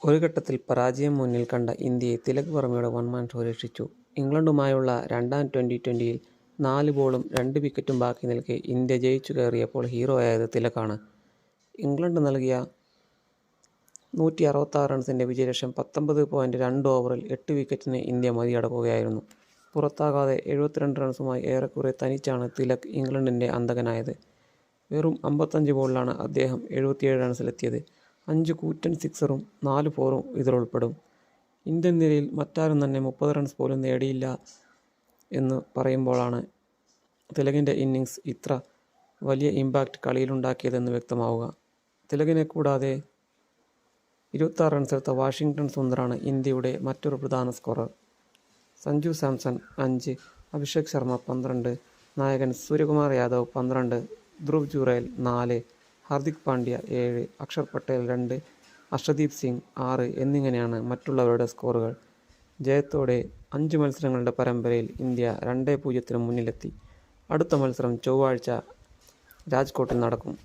ഒരു ഘട്ടത്തിൽ പരാജയം മുന്നിൽ കണ്ട ഇന്ത്യയെ തിലക് വർമ്മയുടെ വൺമാൻ ഷോ രക്ഷിച്ചു. ഇംഗ്ലണ്ടുമായുള്ള രണ്ടാം ട്വൻ്റി-ട്വൻ്റിയിൽ 4 ബോളും 2 വിക്കറ്റും ബാക്കി നിൽക്കെ ഇന്ത്യ ജയിച്ചു കയറിയപ്പോൾ ഹീറോയായത് തിലകാണ്. ഇംഗ്ലണ്ട് നൽകിയ 166 റൺസിൻ്റെ വിജയലക്ഷ്യം 19.2 ഓവറിൽ 8 വിക്കറ്റിന് ഇന്ത്യ മറികടക്കുകയായിരുന്നു. പുറത്താകാതെ 72 റൺസുമായി ഏറെക്കുറെ തനിച്ചാണ് തിലക് ഇംഗ്ലണ്ടിൻ്റെ അന്തകനായത്. വെറും 55 ബോളിലാണ് അദ്ദേഹം 77 റൺസിലെത്തിയത്. 5 കൂറ്റൻ സിക്സറും 4 ഫോറും ഇതിലുൾപ്പെടും. ഇന്ത്യൻ നിരയിൽ മറ്റാരും തന്നെ 30 റൺസ് പോലും നേടിയില്ല എന്ന് പറയുമ്പോഴാണ് തിലകിൻ്റെ ഇന്നിങ്സ് ഇത്ര വലിയ ഇമ്പാക്റ്റ് കളിയിലുണ്ടാക്കിയതെന്ന് വ്യക്തമാവുക. തിലകിനെ കൂടാതെ 26 റൺസെടുത്ത വാഷിംഗ്ടൺ സുന്ദറാണ് ഇന്ത്യയുടെ മറ്റൊരു പ്രധാന സ്കോറർ. സഞ്ജു സാംസൺ 5, അഭിഷേക് ശർമ്മ 12, നായകൻ സൂര്യകുമാർ യാദവ് 12, ധ്രുവ് ജുറേൽ 4, ഹാർദിക് പാണ്ഡ്യ 7, അക്ഷർ പട്ടേൽ 2, അർഷദീപ് സിംഗ് 6 എന്നിങ്ങനെയാണ് മറ്റുള്ളവരുടെ സ്കോറുകൾ. ജയത്തോടെ 5 മത്സരങ്ങളുടെ പരമ്പരയിൽ ഇന്ത്യ 2-0 മുന്നിലെത്തി. അടുത്ത മത്സരം ചൊവ്വാഴ്ച രാജ്കോട്ടിൽ നടക്കും.